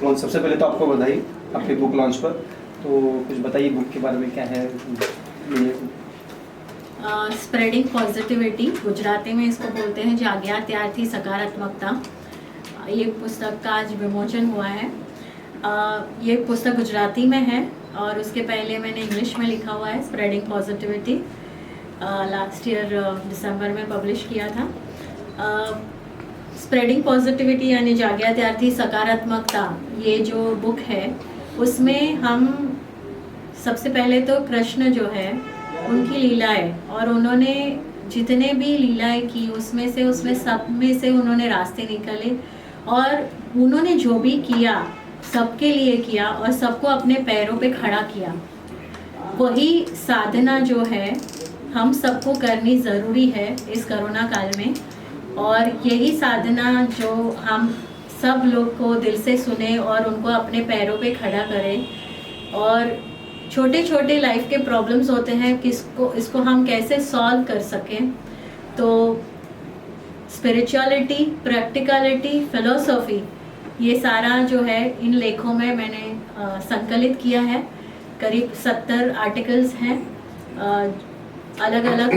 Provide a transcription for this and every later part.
Launch, सबसे पहले तो आपको बधाई आपके बुक लॉन्च पर। तो कुछ बताइए बुक के बारे में, क्या है स्प्रेडिंग पॉजिटिविटी, गुजराती में इसको बोलते हैं जाग्या त्यारथी सकारात्मकता। ये पुस्तक का आज विमोचन हुआ है। ये पुस्तक गुजराती में है और उसके पहले मैंने इंग्लिश में लिखा हुआ है, स्प्रेडिंग पॉजिटिविटी। लास्ट ईयर दिसंबर में पब्लिश किया था। स्प्रेडिंग पॉजिटिविटी यानी जाग्या त्यारथी सकारात्मकता, ये जो बुक है उसमें हम सबसे पहले तो कृष्ण जो है उनकी लीलाएं, और उन्होंने जितने भी लीलाएं की उसमें सब में से उन्होंने रास्ते निकाले, और उन्होंने जो भी किया सबके लिए किया और सबको अपने पैरों पे खड़ा किया। वही साधना जो है हम सबको करनी ज़रूरी है इस कोरोना काल में, और यही साधना जो हम सब लोग को दिल से सुने और उनको अपने पैरों पे खड़ा करें। और छोटे छोटे लाइफ के प्रॉब्लम्स होते हैं, इसको हम कैसे सॉल्व कर सकें। तो स्पिरिचुअलिटी, प्रैक्टिकलिटी, फिलोसॉफी, ये सारा जो है इन लेखों में मैंने संकलित किया है। करीब 70 आर्टिकल्स हैं, अलग अलग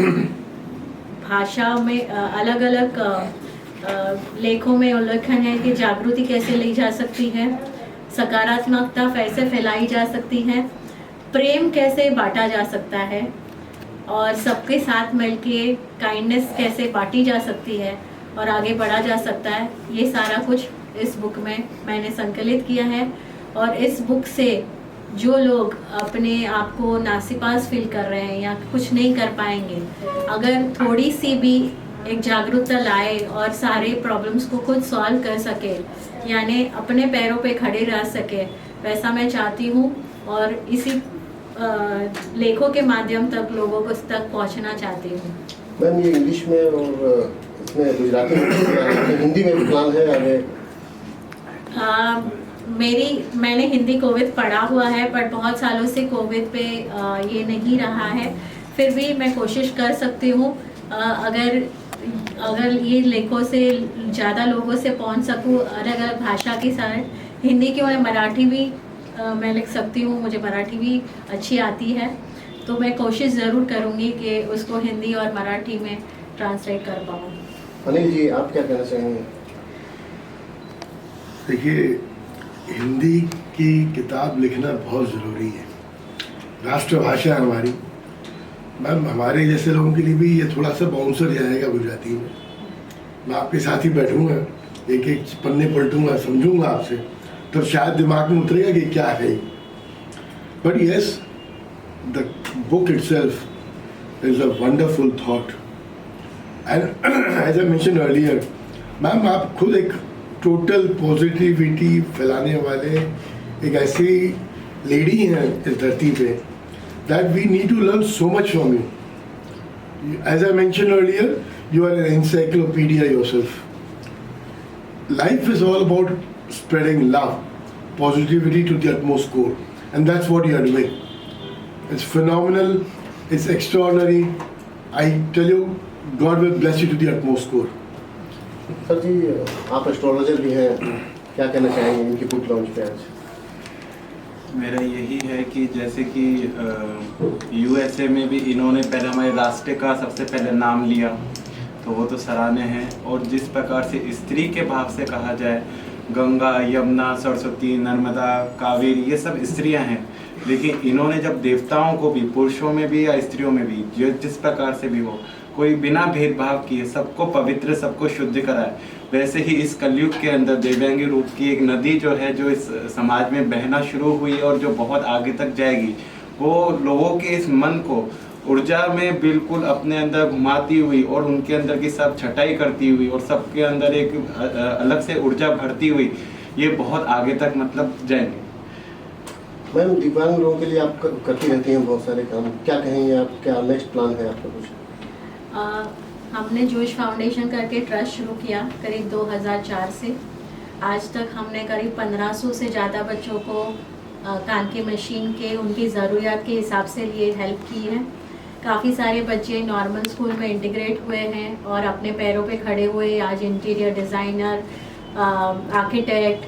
भाषा में, अलग अलग लेखों में उल्लेखन है कि जागृति कैसे ली जा सकती है, सकारात्मकता कैसे फैलाई जा सकती है, प्रेम कैसे बांटा जा सकता है, और सबके साथ मिलके काइंडनेस कैसे बांटी जा सकती है और आगे बढ़ा जा सकता है। ये सारा कुछ इस बुक में मैंने संकलित किया है। और इस बुक से जो लोग अपने आप को नासिपास फील कर रहे हैं या कुछ नहीं कर पाएंगे, अगर थोड़ी सी भी एक जागरूकता लाए और सारे प्रॉब्लम्स को खुद सॉल्व कर सके, यानी अपने पैरों पे खड़े रह सके, वैसा मैं चाहती हूँ। और इसी लेखों के माध्यम तक लोगों को तक पहुँचना चाहती हूँ। मैम, ये इंग्लिश में और इसमें गुजराती में, हिंदी में भी प्लान है आगे? मैंने हिंदी कोविद पढ़ा हुआ है, पर बहुत सालों से कोविद पे ये नहीं रहा है। फिर भी मैं कोशिश कर सकती हूँ, अगर ये लेखों से ज़्यादा लोगों से पहुँच सकूँ, अलग अलग भाषा के साथ। हिंदी की और मराठी भी मैं लिख सकती हूँ, मुझे मराठी भी अच्छी आती है, तो मैं कोशिश ज़रूर करूँगी कि उसको हिंदी और मराठी में ट्रांसलेट कर पाऊँ। अनिल जी, आप क्या कहना चाहेंगे? देखिए, हिंदी की किताब लिखना बहुत ज़रूरी है, राष्ट्रभाषा है हमारी। मैम, हमारे जैसे लोगों के लिए भी ये थोड़ा सा बाउंसर जाएगा गुजराती में। मैं आपके साथ ही बैठूंगा, एक एक पन्ने पलटूंगा, समझूंगा आपसे, तब शायद दिमाग में उतरेगा कि क्या है। But yes, the book itself is a wonderful thought and as I mention earlier, ma'am आप खुद एक टोटल पॉजिटिविटी फैलाने वाले एक ऐसी लेडी हैं इस धरती पे, that we need to learn so much from you. As I mentioned earlier, you are an encyclopedia yourself. Life is all about spreading love, positivity to the utmost core, and that's what you are doing. It's phenomenal, it's extraordinary. I tell you, God will bless you to the utmost core. Sir जी, आप astrologer भी हैं, क्या कहना चाहेंगे इनकी book launch पे आज? मेरा यही है कि जैसे कि यूएसए में भी इन्होंने पहले हमारे राष्ट्र का सबसे पहले नाम लिया, तो वो तो सराहनीय है। और जिस प्रकार से स्त्री के भाव से कहा जाए, गंगा, यमुना, सरस्वती, नर्मदा, कावेरी, ये सब स्त्रियां हैं, लेकिन इन्होंने जब देवताओं को भी, पुरुषों में भी या स्त्रियों में भी, जो जिस प्रकार से भी हो, कोई बिना भेदभाव किए सबको पवित्र, सबको शुद्ध कराए, वैसे ही इस कलयुग के अंदर देवयांगी रूप की एक नदी जो है, जो इस समाज में बहना शुरू हुई और जो बहुत आगे तक जाएगी, वो लोगों के इस मन को ऊर्जा में बिल्कुल अपने अंदर घुमाती हुई और उनके अंदर की सब छटाई करती हुई और सबके अंदर एक अलग से ऊर्जा भरती हुई, ये बहुत आगे तक मतलब जाएंगे। मैम, दिव्यांग लोगों के लिए आप करती रहती हैं बहुत सारे काम, क्या कहेंगे आप, क्या नेक्स्ट प्लान है आपका कुछ? हमने जोश फाउंडेशन करके ट्रस्ट शुरू किया करीब 2004 से। आज तक हमने करीब 1500 से ज़्यादा बच्चों को कान की मशीन के उनकी ज़रूरियात के हिसाब से लिए हेल्प की है। काफ़ी सारे बच्चे नॉर्मल स्कूल में इंटीग्रेट हुए हैं और अपने पैरों पे खड़े हुए आज इंटीरियर डिज़ाइनर, आर्किटेक्ट,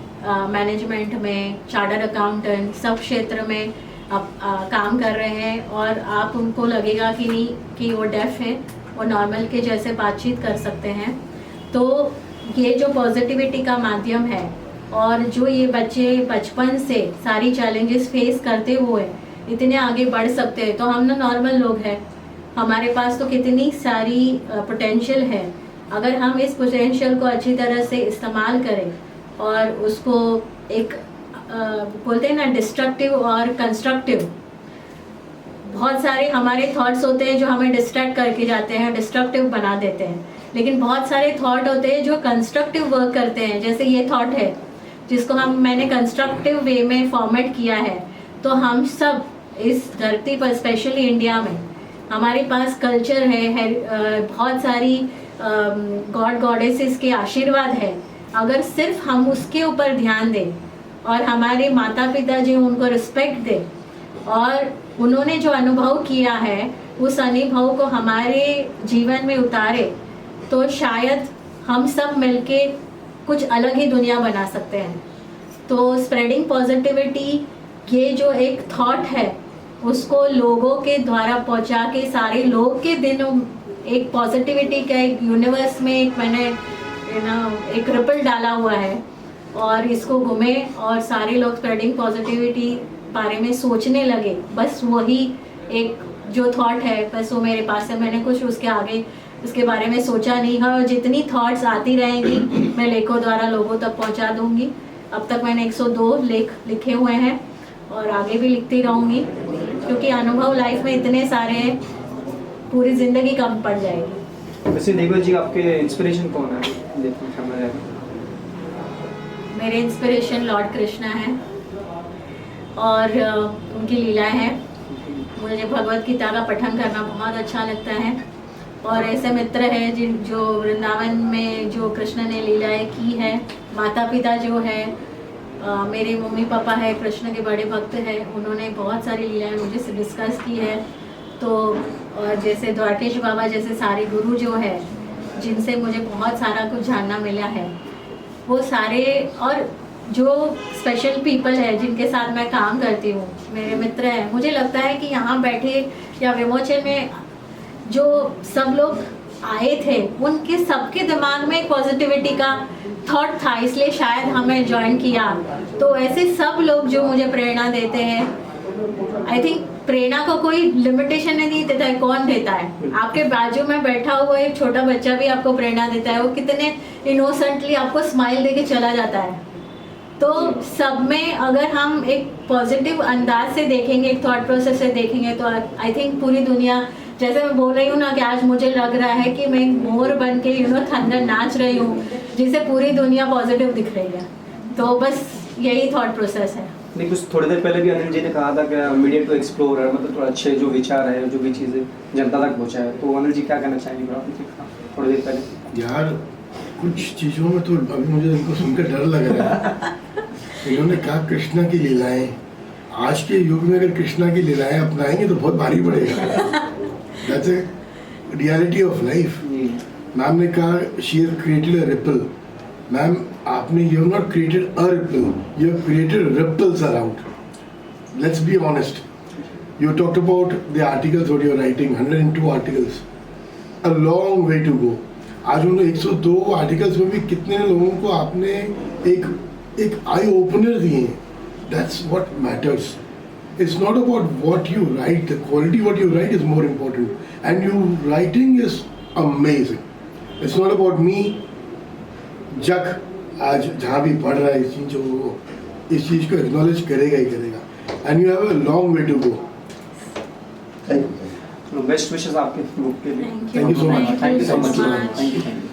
मैनेजमेंट में, चार्टर्ड अकाउंटेंट, सब क्षेत्र में काम कर रहे हैं। और आप उनको लगेगा कि नहीं कि वो डेफ है, वो नॉर्मल के जैसे बातचीत कर सकते हैं। तो ये जो पॉजिटिविटी का माध्यम है और जो ये बच्चे बचपन से सारी चैलेंजेस फेस करते हुए इतने आगे बढ़ सकते हैं, तो हम ना नॉर्मल लोग हैं, हमारे पास तो कितनी सारी पोटेंशियल है। अगर हम इस पोटेंशियल को अच्छी तरह से इस्तेमाल करें और उसको एक बोलते हैं ना, डिस्ट्रक्टिव और कंस्ट्रक्टिव, बहुत सारे हमारे थॉट्स होते हैं जो हमें डिस्ट्रैक्ट करके जाते हैं, डिस्ट्रक्टिव बना देते हैं, लेकिन बहुत सारे थॉट होते हैं जो कंस्ट्रक्टिव वर्क करते हैं। जैसे ये थॉट है जिसको मैंने कंस्ट्रक्टिव वे में फॉर्मेट किया है। तो हम सब इस धरती पर, स्पेशली इंडिया में, हमारे पास कल्चर है, बहुत सारी गॉड गॉडेसेस के आशीर्वाद है। अगर सिर्फ हम उसके ऊपर ध्यान दें और हमारे माता पिता जो उनको रिस्पेक्ट दें और उन्होंने जो अनुभव किया है उस अनुभव को हमारे जीवन में उतारे, तो शायद हम सब मिलके कुछ अलग ही दुनिया बना सकते हैं। तो स्प्रेडिंग पॉजिटिविटी, ये जो एक थॉट है उसको लोगों के द्वारा पहुंचा के सारे लोग के दिनों एक पॉजिटिविटी का एक यूनिवर्स में एक मैंने एक रिपल डाला हुआ है और इसको घूमे और सारे लोग स्प्रेडिंग पॉजिटिविटी बारे में सोचने लगे। बस वही एक जो थॉट है, बस वो मेरे पास है, मैंने कुछ उसके आगे उसके बारे में सोचा नहीं है। और जितनी थॉट्स आती रहेंगी मैं लेखों द्वारा लोगों तक पहुंचा दूंगी। अब तक मैंने 102 लेख लिखे हुए हैं और आगे भी लिखती रहूँगी, क्योंकि अनुभव लाइफ में इतने सारे हैं, पूरी ज़िंदगी कम पड़ जाएगी। वैसे देवेश जी आपके इंस्पिरेशन कौन है? देखो कैमरा है। मेरे इंस्पिरेशन लॉर्ड कृष्णा है और उनकी लीलाएं हैं। मुझे भगवत गीता का पठन करना बहुत अच्छा लगता है और ऐसे मित्र हैं जो वृंदावन में जो कृष्ण ने लीलाएं की है, माता पिता जो है मेरे मम्मी पापा है कृष्ण के बड़े भक्त हैं, उन्होंने बहुत सारी लीलाएं मुझे से डिस्कस की है। तो और जैसे द्वारकेश बाबा जैसे सारे गुरु जो है जिनसे मुझे बहुत सारा कुछ जानना मिला है, वो सारे और जो स्पेशल पीपल है जिनके साथ मैं काम करती हूँ, मेरे मित्र हैं, मुझे लगता है कि यहाँ बैठे या विमोचन में जो सब लोग आए थे उनके सबके दिमाग में एक पॉजिटिविटी का थॉट था, इसलिए शायद हमें ज्वाइन किया। तो ऐसे सब लोग जो मुझे प्रेरणा देते हैं, आई थिंक प्रेरणा को कोई लिमिटेशन नहीं देता है, कौन देता है? आपके बाजू में बैठा हुआ एक छोटा बच्चा भी आपको प्रेरणा देता है, वो कितने इनोसेंटली आपको स्माइल देके चला जाता है। तो सब में अगर हम एक पॉजिटिव अंदाज से देखेंगे, एक थॉट प्रोसेस से देखेंगे, तो आई थिंक पूरी दुनिया, जैसे मैं बोल रही हूँ ना कि आज मुझे लग रहा है कि मैं मोर बन के थंडर नाच रही हूँ, जिससे पूरी दुनिया पॉजिटिव दिख रही है। तो बस यही थॉट प्रोसेस है। नहीं, कुछ थोड़ी देर पहले भी अनिल जी ने कहा था कि मीडिया टू एक्सप्लोर है, मतलब थोड़ा अच्छे जो विचार है, जो भी चीज़ें जनता तक पहुँचाए। तो अनिल जी क्या कहना चाहेंगे थोड़ी देर पहले? यार कुछ चीज़ों में तो अभी मुझे इनको सुनकर डर लग रहा है। इन्होंने कहा कृष्णा की लीलाएं, आज के युग में अगर कृष्णा की लीलाएं अपनाएंगे तो बहुत भारी पड़ेगा। That's a reality of life. Ma'am ने कहा she has created a ripple. Ma'am आपने you have not created a ripple, you have created ripples around. Let's be honest. You talked about the articles what you are writing, 102 articles. A long way to go. आज उन 102 articles में भी कितने लोगों को आपने एक आई ओपनर दिए हैं. That's what matters. It's not about what you write. The quality what you write is more important. And your writing is amazing. It's not about me. जग आज जहाँ भी पढ़ रहा है इस चीज़ को एक्नॉलेज करेगा ही करेगा. And you have a long way to go. Thank you. Best wishes आपके बुक के लिए. Thank you so much. Thank you so much. Thank you.